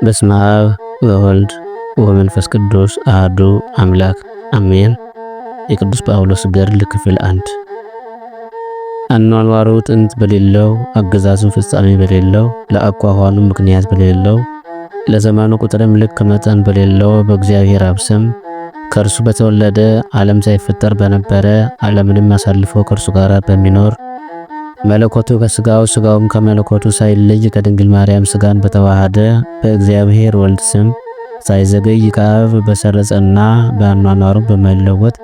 በስመ አብ ወወልድ ወመንፈስ ቅዱስ አሐዱ አምላክ አሜን። የቅዱስ ጳውሎስ ገድል ክፍል 1። አኗኗሩ ጥንት በሌለው፣ አገዛዙ ፍጻሜ በሌለው፣ ለአኳኋኑ ምክንያት በሌለው፣ ለዘመኑ ቁጥርም ልክ መጠን በሌለው በእግዚአብሔር አብ ስም ከእርሱ በተወለደ ዓለም ሳይፈጠር በነበረ ዓለምንም አሳልፎ ከእርሱ ጋር በሚኖር መለኮቱ ከሥጋው ሥጋውም ከመለኮቱ ሳይለይ ከድንግል ማርያም ሥጋን በተዋሃደ በእግዚአብሔር ወልድ ስም ሳይዘገይ ከአብ በሰረጸና በአኗኗሩ በመለወጥ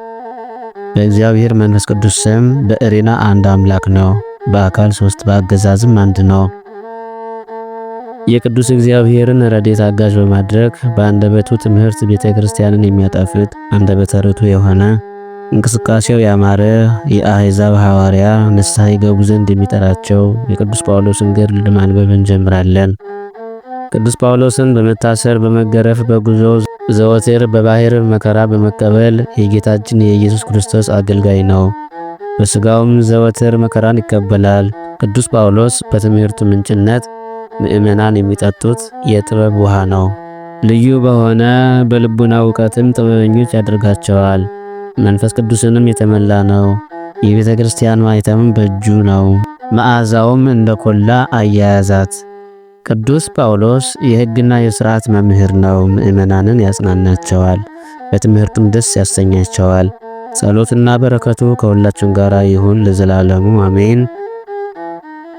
በእግዚአብሔር መንፈስ ቅዱስ ስም በእሪና አንድ አምላክ ነው። በአካል ሦስት በአገዛዝም አንድ ነው። የቅዱስ እግዚአብሔርን ረድኤት አጋዥ በማድረግ በአንደበቱ ትምህርት ቤተ ክርስቲያንን የሚያጣፍጥ አንደበተ ርቱዕ የሆነ እንቅስቃሴው ያማረ የአሕዛብ ሐዋርያ ንስሐ ይገቡ ዘንድ የሚጠራቸው የቅዱስ ጳውሎስን ገድል ለማንበብ እንጀምራለን። ቅዱስ ጳውሎስን በመታሰር በመገረፍ በጉዞ ዘወትር በባሕር መከራ በመቀበል የጌታችን የኢየሱስ ክርስቶስ አገልጋይ ነው። በሥጋውም ዘወትር መከራን ይቀበላል። ቅዱስ ጳውሎስ በትምህርቱ ምንጭነት ምእመናን የሚጠጡት የጥበብ ውሃ ነው። ልዩ በሆነ በልቡና እውቀትም ጥበበኞች ያደርጋቸዋል። መንፈስ ቅዱስንም የተመላ ነው። የቤተ ክርስቲያን ማኅተምም በእጁ ነው። መዓዛውም እንደ ኮላ አያያዛት። ቅዱስ ጳውሎስ የሕግና የሥርዓት መምህር ነው። ምእመናንን ያጽናናቸዋል፣ በትምህርቱም ደስ ያሰኛቸዋል። ጸሎትና በረከቱ ከሁላችን ጋር ይሁን ለዘላለሙ አሜን።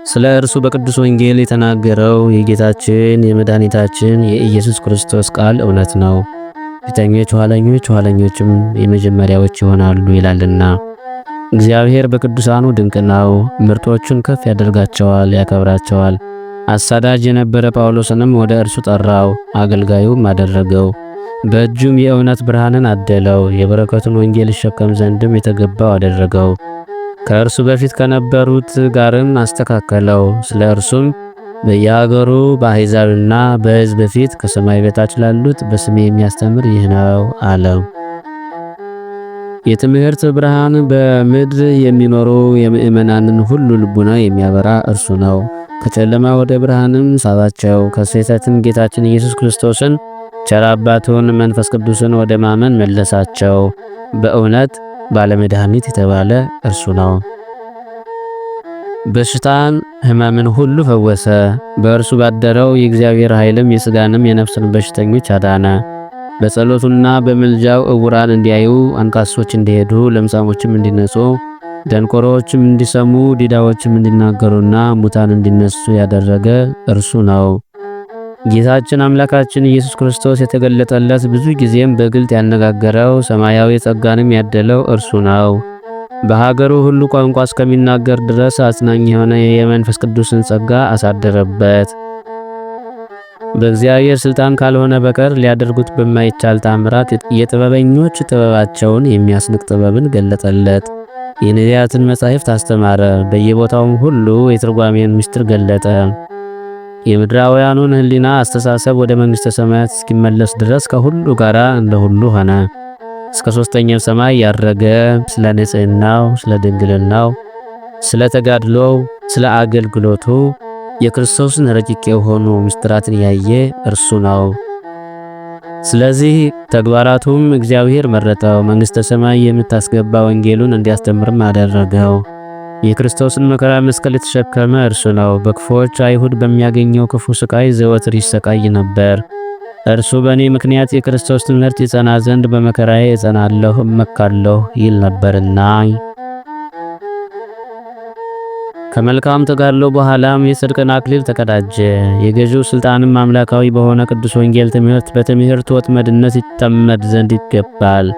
ስለ እርሱ በቅዱስ ወንጌል የተናገረው የጌታችን የመድኃኒታችን የኢየሱስ ክርስቶስ ቃል እውነት ነው። ፊተኞች ኋለኞች፣ ኋለኞችም የመጀመሪያዎች ይሆናሉ ይላልና። እግዚአብሔር በቅዱሳኑ ድንቅ ነው። ምርጦቹን ከፍ ያደርጋቸዋል፣ ያከብራቸዋል። አሳዳጅ የነበረ ጳውሎስንም ወደ እርሱ ጠራው፣ አገልጋዩም አደረገው። በእጁም የእውነት ብርሃንን አደለው። የበረከቱን ወንጌል ይሸከም ዘንድም የተገባው አደረገው። ከእርሱ በፊት ከነበሩት ጋርም አስተካከለው። ስለ እርሱም በየአገሩ በአሕዛብና በሕዝብ ፊት ከሰማይ በታች ላሉት በስሜ የሚያስተምር ይህ ነው አለው። የትምህርት ብርሃን በምድር የሚኖሩ የምእመናንን ሁሉ ልቡና የሚያበራ እርሱ ነው። ከጨለማ ወደ ብርሃንም ሳባቸው። ከስህተትም ጌታችን ኢየሱስ ክርስቶስን ቸር አባቱን መንፈስ ቅዱስን ወደ ማመን መለሳቸው። በእውነት ባለመድኃኒት የተባለ እርሱ ነው። በሽታን ሕመምን ሁሉ ፈወሰ። በእርሱ ባደረው የእግዚአብሔር ኃይልም የሥጋንም የነፍስን በሽተኞች አዳነ። በጸሎቱና በምልጃው ዕውራን እንዲያዩ፣ አንካሶች እንዲሄዱ፣ ለምጻሞችም እንዲነጹ፣ ደንቆሮዎችም እንዲሰሙ፣ ዲዳዎችም እንዲናገሩና ሙታን እንዲነሱ ያደረገ እርሱ ነው። ጌታችን አምላካችን ኢየሱስ ክርስቶስ የተገለጠለት ብዙ ጊዜም በግልጥ ያነጋገረው ሰማያዊ ጸጋንም ያደለው እርሱ ነው። በሀገሩ ሁሉ ቋንቋ እስከሚናገር ድረስ አጽናኝ የሆነ የመንፈስ ቅዱስን ጸጋ አሳደረበት። በእግዚአብሔር ሥልጣን ካልሆነ በቀር ሊያደርጉት በማይቻል ታምራት የጥበበኞች ጥበባቸውን የሚያስንቅ ጥበብን ገለጠለት። የነቢያትን መጻሕፍት አስተማረ። በየቦታውም ሁሉ የትርጓሜን ምስጢር ገለጠ። የምድራውያኑን ሕሊና አስተሳሰብ ወደ መንግሥተ ሰማያት እስኪመለስ ድረስ ከሁሉ ጋር እንደ ሁሉ ሆነ። እስከ ሦስተኛው ሰማይ ያረገ፣ ስለ ንጽሕናው፣ ስለ ድንግልናው፣ ስለ ተጋድሎው፣ ስለ አገልግሎቱ የክርስቶስን ረቂቅ የሆኑ ምስጢራትን ያየ እርሱ ነው። ስለዚህ ተግባራቱም እግዚአብሔር መረጠው። መንግሥተ ሰማይ የምታስገባ ወንጌሉን እንዲያስተምርም አደረገው። የክርስቶስን መከራ መስቀል የተሸከመ እርሱ ነው። በክፉዎች አይሁድ በሚያገኘው ክፉ ስቃይ ዘወትር ይሰቃይ ነበር። እርሱ በእኔ ምክንያት የክርስቶስ ትምህርት ይጸና ዘንድ በመከራዬ እጸናለሁ እመካለሁ ይል ነበርና። ከመልካም ተጋድሎ በኋላም የጽድቅን አክሊል ተቀዳጀ። የገዢው ሥልጣንም አምላካዊ በሆነ ቅዱስ ወንጌል ትምህርት በትምህርት ወጥመድነት ይጠመድ ዘንድ ይገባል።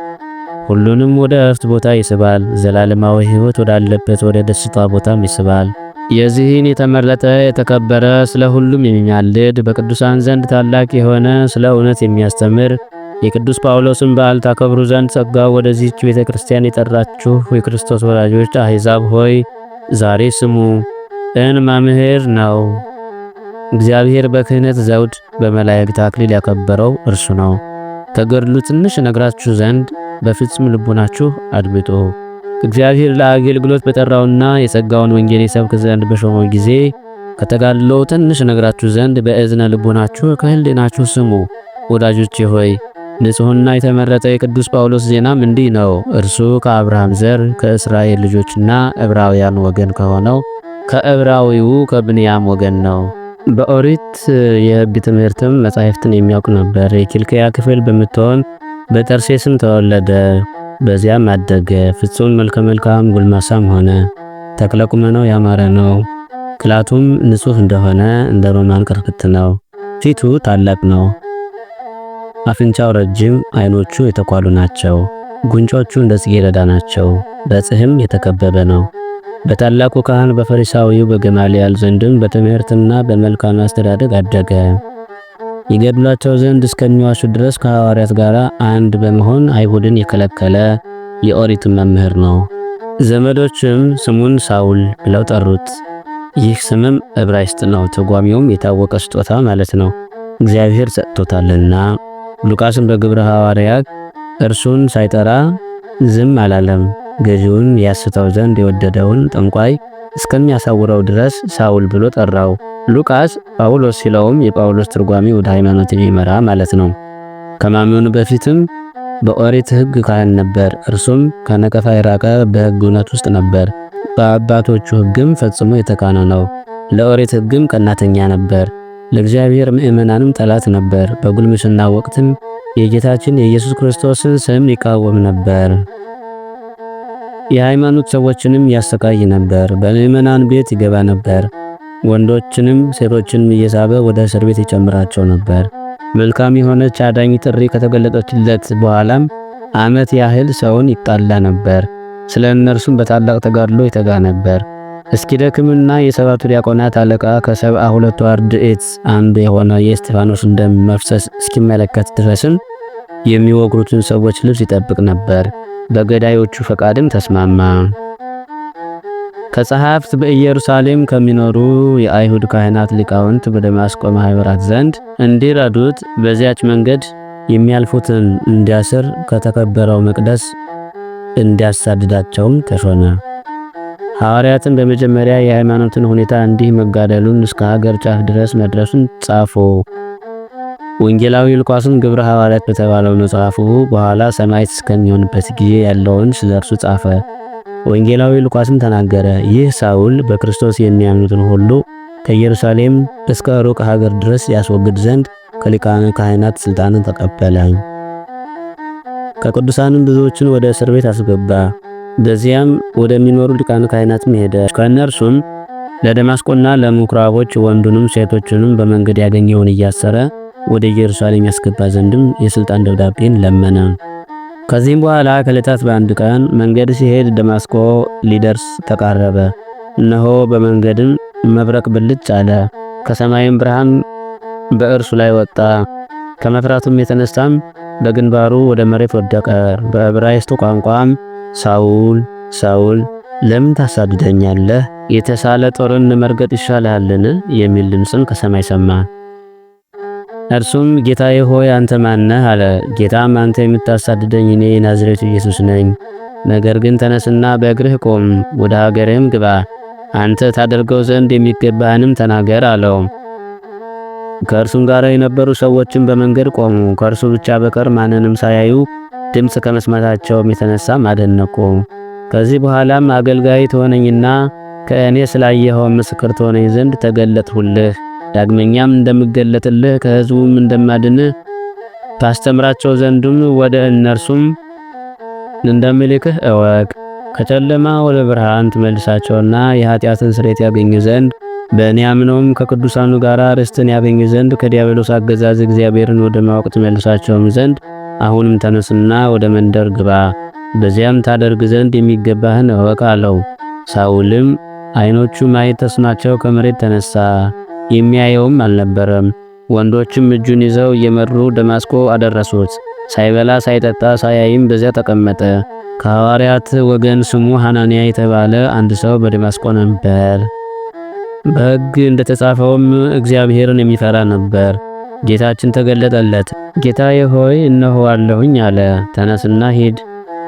ሁሉንም ወደ ዕረፍት ቦታ ይስባል። ዘላለማዊ ሕይወት ወዳለበት ወደ ደስታ ቦታም ይስባል። የዚህን የተመረጠ የተከበረ ስለ ሁሉም የሚማልድ በቅዱሳን ዘንድ ታላቅ የሆነ ስለ እውነት የሚያስተምር የቅዱስ ጳውሎስን በዓል ታከብሩ ዘንድ ጸጋው ወደዚህች ቤተ ክርስቲያን የጠራችሁ የክርስቶስ ወዳጆች አሕዛብ ሆይ ዛሬ ስሙ። መምህር ነው። እግዚአብሔር በክህነት ዘውድ በመላእክት አክሊል ያከበረው እርሱ ነው። ከገድሉ ትንሽ ነግራችሁ ዘንድ በፍጹም ልቡናችሁ አድምጡ። እግዚአብሔር ለአገልግሎት በጠራውና የጸጋውን ወንጌል ይሰብክ ዘንድ በሾመው ጊዜ ከተጋድሎው ትንሽ ነግራችሁ ዘንድ በእዝነ ልቦናችሁ ከህሊናችሁ ስሙ። ወዳጆቼ ሆይ ንጹሕና የተመረጠ የቅዱስ ጳውሎስ ዜናም እንዲህ ነው። እርሱ ከአብርሃም ዘር ከእስራኤል ልጆችና ዕብራውያን ወገን ከሆነው ከዕብራዊው ከብንያም ወገን ነው። በኦሪት የሕግ ትምህርትም መጻሕፍትን የሚያውቅ ነበር። የኪልቅያ ክፍል በምትሆን በጠርሴስም ተወለደ። በዚያም አደገ። ፍጹም መልከ መልካም ጎልማሳም ሆነ። ተክለ ቁመናው ያማረ ነው። ቅላቱም ንጹሕ እንደሆነ እንደ ሮማን ቅርፍት ነው። ፊቱ ታላቅ ነው። አፍንጫው ረጅም፣ ዓይኖቹ የተኳሉ ናቸው። ጉንጮቹ እንደ ጽጌረዳ ናቸው። በጽሕም የተከበበ ነው። በታላቁ ካህን በፈሪሳዊው በገማልያል ዘንድም በትምህርትና በመልካም አስተዳደግ አደገ። ይገድሏቸው ዘንድ እስከሚዋሹ ድረስ ከሐዋርያት ጋር አንድ በመሆን አይሁድን የከለከለ የኦሪት መምህር ነው። ዘመዶችም ስሙን ሳውል ብለው ጠሩት። ይህ ስምም ዕብራይስጥ ነው። ትርጓሜውም የታወቀ ስጦታ ማለት ነው፣ እግዚአብሔር ሰጥቶታልና። ሉቃስም በግብረ ሐዋርያት እርሱን ሳይጠራ ዝም አላለም። ገዢውን ያስተው ዘንድ የወደደውን ጠንቋይ እስከሚያሳውረው ድረስ ሳውል ብሎ ጠራው። ሉቃስ ጳውሎስ ሲለውም የጳውሎስ ትርጓሜ ወደ ሃይማኖት የሚመራ ማለት ነው። ከማመኑ በፊትም በኦሪት ሕግ ካህን ነበር። እርሱም ከነቀፋ የራቀ በሕግ እውነት ውስጥ ነበር። በአባቶቹ ሕግም ፈጽሞ የተካነ ነው። ለኦሪት ሕግም ቀናተኛ ነበር። ለእግዚአብሔር ምእመናንም ጠላት ነበር። በጉልምስና ወቅትም የጌታችን የኢየሱስ ክርስቶስን ስም ይቃወም ነበር። የሃይማኖት ሰዎችንም ያሰቃይ ነበር። በምእመናን ቤት ይገባ ነበር። ወንዶችንም ሴቶችንም እየሳበ ወደ እስር ቤት ይጨምራቸው ነበር። መልካም የሆነች አዳኝ ጥሪ ከተገለጠችለት በኋላም ዓመት ያህል ሰውን ይጣላ ነበር። ስለ እነርሱም በታላቅ ተጋድሎ ይተጋ ነበር። እስኪደክምና የሰባቱ ዲያቆናት አለቃ ከ72 አርድእት አንዱ የሆነ የእስጢፋኖስ ደም መፍሰስ እስኪመለከት ድረስም የሚወግሩትን ሰዎች ልብስ ይጠብቅ ነበር። በገዳዮቹ ፈቃድም ተስማማ። ከጸሐፍት በኢየሩሳሌም ከሚኖሩ የአይሁድ ካህናት ሊቃውንት በደማስቆ ማኅበራት ዘንድ እንዲረዱት በዚያች መንገድ የሚያልፉትን እንዲያስር ከተከበረው መቅደስ እንዲያሳድዳቸውም ተሾመ። ሐዋርያትን በመጀመሪያ የሃይማኖትን ሁኔታ እንዲህ መጋደሉን እስከ ሀገር ጫፍ ድረስ መድረሱን ጻፉ። ወንጌላዊ ሉቃስም ግብረ ሐዋርያት በተባለው መጽሐፉ በኋላ ሰማዕት እስከሚሆንበት ጊዜ ያለውን ስለርሱ ጻፈ። ወንጌላዊ ሉቃስም ተናገረ። ይህ ሳውል በክርስቶስ የሚያምኑትን ሁሉ ከኢየሩሳሌም እስከ ሩቅ ሀገር ድረስ ያስወግድ ዘንድ ከሊቃነ ካህናት ሥልጣንን ተቀበለ። ከቅዱሳንም ብዙዎችን ወደ እስር ቤት አስገባ። በዚያም ወደሚኖሩ ሊቃነ ካህናትም ሄደ። ከእነርሱም ለደማስቆና ለምኩራቦች ወንዱንም ሴቶችንም በመንገድ ያገኘውን እያሰረ ወደ ኢየሩሳሌም ያስገባ ዘንድም የሥልጣን ደብዳቤን ለመነ። ከዚህም በኋላ ከዕለታት በአንድ ቀን መንገድ ሲሄድ ደማስቆ ሊደርስ ተቃረበ። እነሆ በመንገድም መብረቅ ብልጭ አለ፣ ከሰማይም ብርሃን በእርሱ ላይ ወጣ። ከመፍራቱም የተነሳም በግንባሩ ወደ መሬት ወደቀ። በዕብራይስጥ ቋንቋም ሳውል ሳውል ለምን ታሳድደኛለህ? የተሳለ ጦርን መርገጥ ይሻልሃልን? የሚል ድምፅን ከሰማይ ሰማ። እርሱም ጌታዬ ሆይ አንተ ማን ነህ? አለ። ጌታም አንተ የምታሳድደኝ እኔ የናዝሬቱ ኢየሱስ ነኝ። ነገር ግን ተነስና በእግርህ ቆም፣ ወደ ሀገርህም ግባ፣ አንተ ታደርገው ዘንድ የሚገባህንም ተናገር አለው። ከእርሱም ጋር የነበሩ ሰዎችም በመንገድ ቆሙ። ከእርሱ ብቻ በቀር ማንንም ሳያዩ ድምፅ ከመስማታቸውም የተነሳም አደነቁ። ከዚህ በኋላም አገልጋይ ትሆነኝና ከእኔ ስላየኸው ምስክር ትሆነኝ ዘንድ ተገለጥሁልህ። ዳግመኛም እንደምገለጥልህ ከሕዝቡም እንደማድንህ ታስተምራቸው ዘንድም ወደ እነርሱም እንደምልክህ እወቅ። ከጨለማ ወደ ብርሃን ትመልሳቸውና የኃጢአትን ስርየት ያገኙ ዘንድ በእኔ አምነውም ከቅዱሳኑ ጋር ርስትን ያገኙ ዘንድ ከዲያብሎስ አገዛዝ እግዚአብሔርን ወደ ማወቅ ትመልሳቸውም ዘንድ አሁንም ተነስና ወደ መንደር ግባ፣ በዚያም ታደርግ ዘንድ የሚገባህን እወቅ አለው። ሳውልም ዓይኖቹ ማየት ተስኗቸው ከመሬት ተነሳ፣ የሚያየውም አልነበረም። ወንዶችም እጁን ይዘው እየመሩ ደማስቆ አደረሱት። ሳይበላ ሳይጠጣ ሳያይም በዚያ ተቀመጠ። ከሐዋርያት ወገን ስሙ ሐናንያ የተባለ አንድ ሰው በደማስቆ ነበር። በሕግ እንደተጻፈውም እግዚአብሔርን የሚፈራ ነበር። ጌታችን ተገለጠለት። ጌታዬ ሆይ እነሆ አለሁኝ አለ። ተነስና ሂድ፣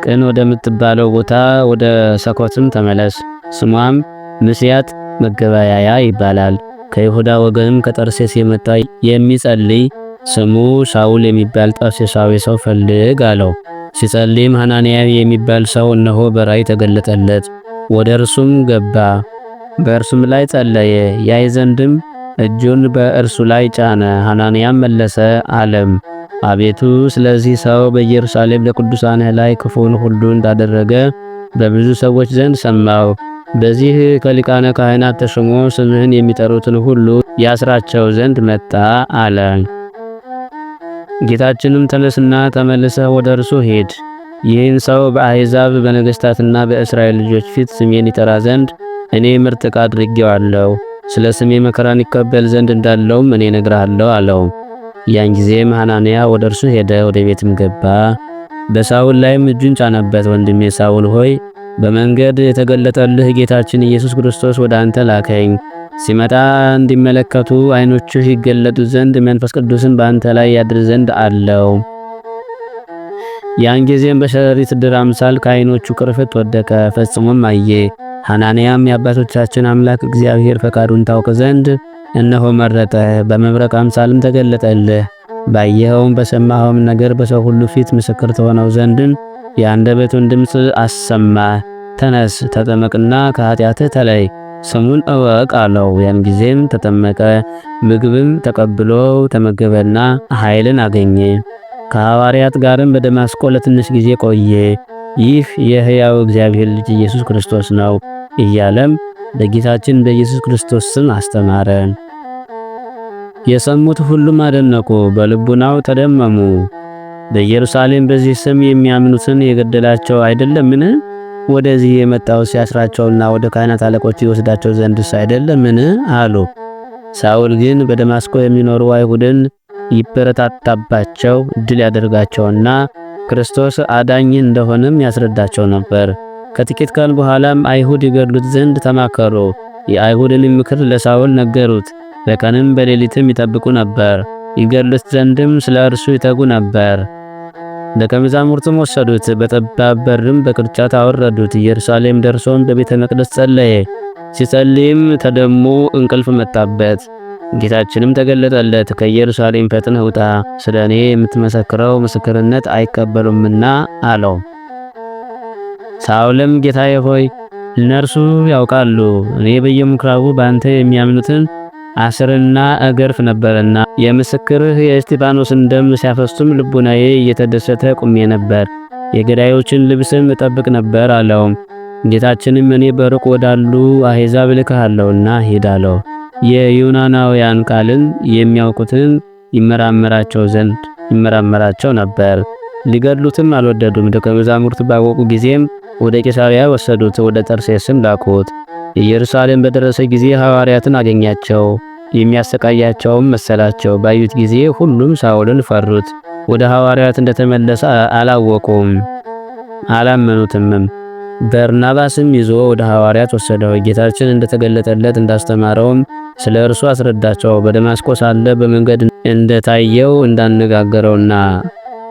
ቅን ወደምትባለው ቦታ ወደ ሰኮትም ተመለስ። ስሟም ምስያት መገበያያ ይባላል። ከይሁዳ ወገንም ከጠርሴስ የመጣ የሚጸልይ ስሙ ሳውል የሚባል ጠርሴሳዊ ሰው ፈልግ አለው። ሲጸልይም ሐናንያ የሚባል ሰው እነሆ በራእይ ተገለጠለት። ወደ እርሱም ገባ፣ በእርሱም ላይ ጸለየ። ያይ ዘንድም እጁን በእርሱ ላይ ጫነ። ሐናንያም መለሰ አለም፣ አቤቱ ስለዚህ ሰው በኢየሩሳሌም ለቅዱሳንህ ላይ ክፉን ሁሉ እንዳደረገ በብዙ ሰዎች ዘንድ ሰማው። በዚህ ከሊቃነ ካህናት ተሾሞ ስምህን የሚጠሩትን ሁሉ ያስራቸው ዘንድ መጣ አለ። ጌታችንም ተነስና ተመልሰህ ወደ እርሱ ሄድ፣ ይህን ሰው በአሕዛብ በነገሥታትና በእስራኤል ልጆች ፊት ስሜን ይጠራ ዘንድ እኔ ምርጥ ዕቃ አድርጌዋለሁ። ስለ ስሜ መከራን ይቀበል ዘንድ እንዳለውም እኔ እነግርሃለሁ አለው። ያን ጊዜም ሐናንያ ወደ እርሱ ሄደ፣ ወደ ቤትም ገባ። በሳውል ላይም እጁን ጫነበት። ወንድሜ ሳውል ሆይ በመንገድ የተገለጠልህ ጌታችን ኢየሱስ ክርስቶስ ወደ አንተ ላከኝ። ሲመጣ እንዲመለከቱ ዓይኖችህ ይገለጡ ዘንድ መንፈስ ቅዱስን በአንተ ላይ ያድር ዘንድ አለው። ያን ጊዜም በሸረሪት ድር አምሳል ከዓይኖቹ ቅርፍት ወደቀ፣ ፈጽሞም አየ። ሐናንያም የአባቶቻችን አምላክ እግዚአብሔር ፈቃዱን ታውቅ ዘንድ እነሆ መረጠ፣ በመብረቅ አምሳልም ተገለጠልህ። ባየኸውም በሰማኸውም ነገር በሰው ሁሉ ፊት ምስክር ትሆነው ዘንድን የአንደበቱን ድምፅ አሰማ። ተነስ ተጠመቅና ከኃጢአትህ ተለይ፣ ስሙን እወቅ አለው። ያን ጊዜም ተጠመቀ፣ ምግብም ተቀብሎ ተመገበና ኃይልን አገኘ። ከሐዋርያት ጋርም በደማስቆ ለትንሽ ጊዜ ቆየ። ይህ የሕያው እግዚአብሔር ልጅ ኢየሱስ ክርስቶስ ነው እያለም በጌታችን በኢየሱስ ክርስቶስ ስም አስተማረ። የሰሙት ሁሉም አደነቁ፣ በልቡናው ተደመሙ። በኢየሩሳሌም በዚህ ስም የሚያምኑትን የገደላቸው አይደለምን? ወደዚህ የመጣው ሲያስራቸውና ወደ ካህናት አለቆች ይወስዳቸው ዘንድስ አይደለምን? አሉ። ሳውል ግን በደማስቆ የሚኖሩ አይሁድን ይበረታታባቸው፣ ድል ያደርጋቸውና ክርስቶስ አዳኝ እንደሆነም ያስረዳቸው ነበር። ከጥቂት ቀን በኋላም አይሁድ ይገድሉት ዘንድ ተማከሩ። የአይሁድን ምክር ለሳውል ነገሩት። በቀንም በሌሊትም ይጠብቁ ነበር፣ ይገድሉት ዘንድም ስለ እርሱ ይተጉ ነበር። ደቀ መዛሙርቱም ወሰዱት፣ በጠባብ በርም በቅርጫት አወረዱት። ኢየሩሳሌም ደርሶም በቤተ መቅደስ ጸለየ። ሲጸልይም ተደሞ እንቅልፍ መጣበት። ጌታችንም ተገለጠለት። ከኢየሩሳሌም ፈጥነህ ውጣ፣ ስለ እኔ የምትመሰክረው ምስክርነት አይቀበሉምና አለው። ሳውልም ጌታዬ ሆይ እነርሱ ያውቃሉ፣ እኔ በየምኩራቡ በአንተ የሚያምኑትን አስርና እገርፍ ነበርና የምስክርህ የእስጢፋኖስን ደም ሲያፈሱም ልቡናዬ እየተደሰተ ቁሜ ነበር፣ የገዳዮችን ልብስም እጠብቅ ነበር አለው። ጌታችንም እኔ በሩቅ ወዳሉ አሕዛብ እልክሃለሁና ሂድ አለው። የዩናናውያን ቃልን የሚያውቁትን ይመራመራቸው ነበር። ሊገድሉትም አልወደዱም። ደቀ መዛሙርት ባወቁ ጊዜም ወደ ቂሳርያ ወሰዱት፣ ወደ ጠርሴስም ላኩት። ኢየሩሳሌም በደረሰ ጊዜ ሐዋርያትን አገኛቸው፣ የሚያሰቃያቸውም መሰላቸው። ባዩት ጊዜ ሁሉም ሳውልን ፈሩት። ወደ ሐዋርያት እንደተመለሰ አላወቁም፣ አላመኑትምም። በርናባስም ይዞ ወደ ሐዋርያት ወሰደው። ጌታችን እንደተገለጠለት እንዳስተማረውም ስለ እርሱ አስረዳቸው። በደማስቆ ሳለ በመንገድ እንደታየው እንዳነጋገረውና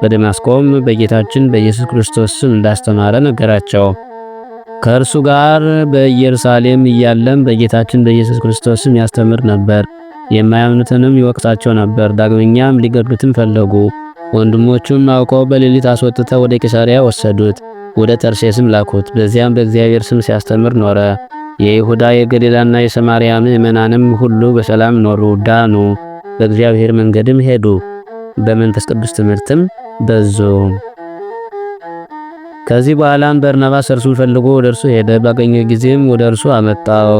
በደማስቆም በጌታችን በኢየሱስ ክርስቶስ ስም እንዳስተማረ ነገራቸው። ከእርሱ ጋር በኢየሩሳሌም እያለም በጌታችን በኢየሱስ ክርስቶስ ስም ያስተምር ነበር። የማያምኑትንም ይወቅሳቸው ነበር። ዳግመኛም ሊገድሉትም ፈለጉ። ወንድሞቹም አውቀው በሌሊት አስወጥተው ወደ ቂሳርያ ወሰዱት፣ ወደ ጠርሴስም ላኩት። በዚያም በእግዚአብሔር ስም ሲያስተምር ኖረ። የይሁዳ የገሊላና የሰማርያ ምዕመናንም ሁሉ በሰላም ኖሩ፣ ዳኑ። በእግዚአብሔር መንገድም ሄዱ፣ በመንፈስ ቅዱስ ትምህርትም በዙ። ከዚህ በኋላም በርናባስ እርሱን ፈልጎ ወደ እርሱ ሄደ። ባገኘው ጊዜም ወደ እርሱ አመጣው።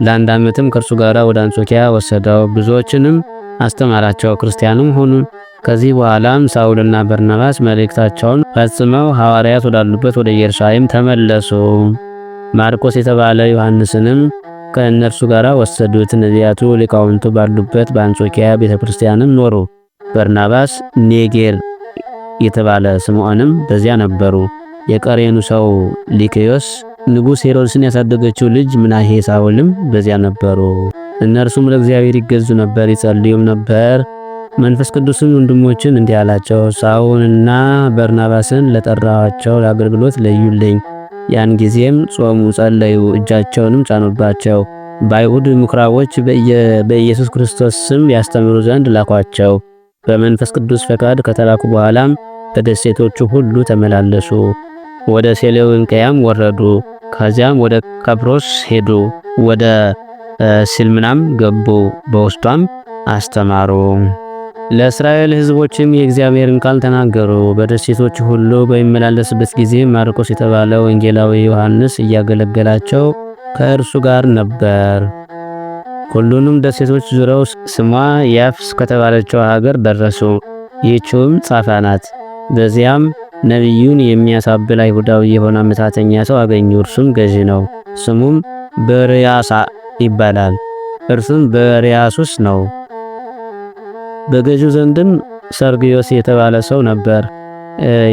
ለአንድ ዓመትም ከእርሱ ጋር ወደ አንጾኪያ ወሰደው። ብዙዎችንም አስተማራቸው፣ ክርስቲያንም ሆኑ። ከዚህ በኋላም ሳውልና በርናባስ መልእክታቸውን ፈጽመው ሐዋርያት ወዳሉበት ወደ ኢየሩሳሌም ተመለሱ። ማርቆስ የተባለ ዮሐንስንም ከእነርሱ ጋር ወሰዱት። ነቢያቱ ሊቃውንቱ ባሉበት በአንጾኪያ ቤተክርስቲያንም ኖሩ። በርናባስ፣ ኔጌር የተባለ ስምዖንም በዚያ ነበሩ። የቀሬኑ ሰው ሊክዮስ ንጉሥ ሄሮድስን ያሳደገችው ልጅ ምናሄ ሳውልም በዚያ ነበሩ። እነርሱም ለእግዚአብሔር ይገዙ ነበር፣ ይጸልዩም ነበር። መንፈስ ቅዱስም ወንድሞችን እንዲህ አላቸው፣ ሳውልንና በርናባስን ለጠራኋቸው ለአገልግሎት ለዩልኝ። ያን ጊዜም ጾሙ፣ ጸለዩ፣ እጃቸውንም ጫኑባቸው። በአይሁድ ምኩራቦች በኢየሱስ ክርስቶስ ስም ያስተምሩ ዘንድ ላኳቸው። በመንፈስ ቅዱስ ፈቃድ ከተላኩ በኋላም በደሴቶቹ ሁሉ ተመላለሱ። ወደ ሴሌውንቅያም ወረዱ። ከዚያም ወደ ቀጵሮስ ሄዱ። ወደ ሲልምናም ገቡ። በውስጧም አስተማሩ። ለእስራኤል ሕዝቦችም የእግዚአብሔርን ቃል ተናገሩ። በደሴቶቹ ሁሉ በሚመላለስበት ጊዜ ማርቆስ የተባለ ወንጌላዊ ዮሐንስ እያገለገላቸው ከእርሱ ጋር ነበር። ሁሉንም ደሴቶች ዙረው ስሟ ያፍስ ከተባለችው ሀገር ደረሱ። ይህችውም ጻፋ ናት። በዚያም ነቢዩን የሚያሳብል አይሁዳዊ የሆነ መጻተኛ ሰው አገኙ። እርሱም ገዢ ነው። ስሙም በርያሳ ይባላል። እርሱም በርያሱስ ነው። በገዢው ዘንድም ሰርግዮስ የተባለ ሰው ነበር።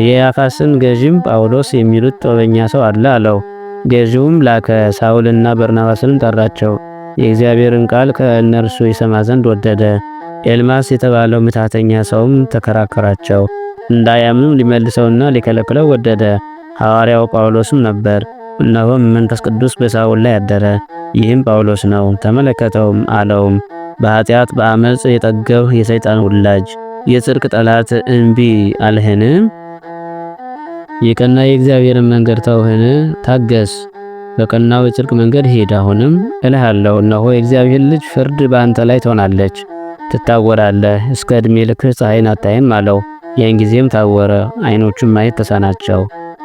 የያፋስን ገዢም ጳውሎስ የሚሉት ጥበበኛ ሰው አለ አለው። ገዢውም ላከ። ሳውልና በርናባስንም ጠራቸው። የእግዚአብሔርን ቃል ከእነርሱ ይሰማ ዘንድ ወደደ። ኤልማስ የተባለው ምታተኛ ሰውም ተከራከራቸው። እንዳያምኑም ሊመልሰውና ሊከለክለው ወደደ። ሐዋርያው ጳውሎስም ነበር። እነሆም መንፈስ ቅዱስ በሳውል ላይ አደረ። ይህም ጳውሎስ ነው። ተመለከተውም፣ አለውም በኃጢአት በአመፅ የጠገብ የሰይጣን ውላጅ የጽድቅ ጠላት እንቢ አልህን? የቀና የእግዚአብሔርን መንገድ ተውህን? ታገስ፣ በቀናው የጽድቅ መንገድ ሂድ። አሁንም እልሃለሁ፣ እነሆ የእግዚአብሔር ልጅ ፍርድ በአንተ ላይ ትሆናለች። ትታወራለህ፣ እስከ ዕድሜ ልክህ ፀሐይን አታይም አለው። ያን ጊዜም ታወረ፣ ዓይኖቹም ማየት ተሳናቸው።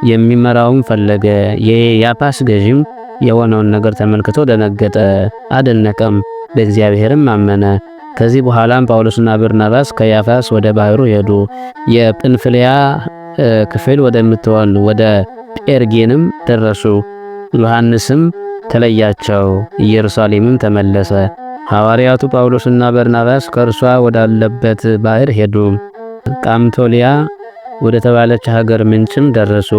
የሚመራውም ፈለገ። የያፋስ ገዢም የሆነውን ነገር ተመልክቶ ደነገጠ፣ አደነቀም፣ በእግዚአብሔርም አመነ። ከዚህ በኋላም ጳውሎስና በርናባስ ከያፋስ ወደ ባህሩ ሄዱ። የጵንፍልያ ክፍል ወደምትሆን ወደ ጴርጌንም ደረሱ። ዮሐንስም ተለያቸው፣ ኢየሩሳሌምም ተመለሰ። ሐዋርያቱ ጳውሎስና በርናባስ ከእርሷ ወዳለበት ባህር ሄዱ። ቃምቶሊያ ወደ ተባለች ሀገር ምንጭም ደረሱ።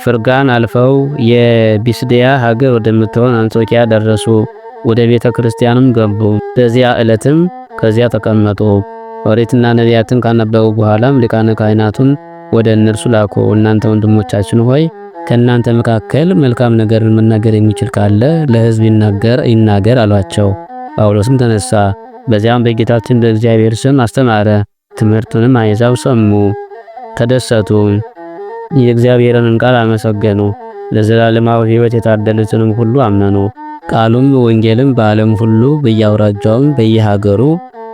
ፍርጋን አልፈው የቢስድያ ሀገር ወደምትሆን አንጾኪያ ደረሱ። ወደ ቤተ ክርስቲያንም ገቡ። በዚያ ዕለትም ከዚያ ተቀመጡ። ኦሪትና ነቢያትን ካነበቡ በኋላም ሊቃነ ካህናቱን ወደ እነርሱ ላኩ። እናንተ ወንድሞቻችን ሆይ ከእናንተ መካከል መልካም ነገርን መናገር የሚችል ካለ ለሕዝብ ይናገር አሏቸው። ጳውሎስም ተነሳ፣ በዚያም በጌታችን በእግዚአብሔር ስም አስተማረ። ትምህርቱንም አሕዛብ ሰሙ፣ ተደሰቱ፣ የእግዚአብሔርን ቃል አመሰገኑ። ለዘላለማዊ ሕይወት የታደሉትንም ሁሉ አመኑ። ቃሉም ወንጌልም በዓለም ሁሉ በየአውራጃውም በየሀገሩ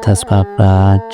ተስፋፋች።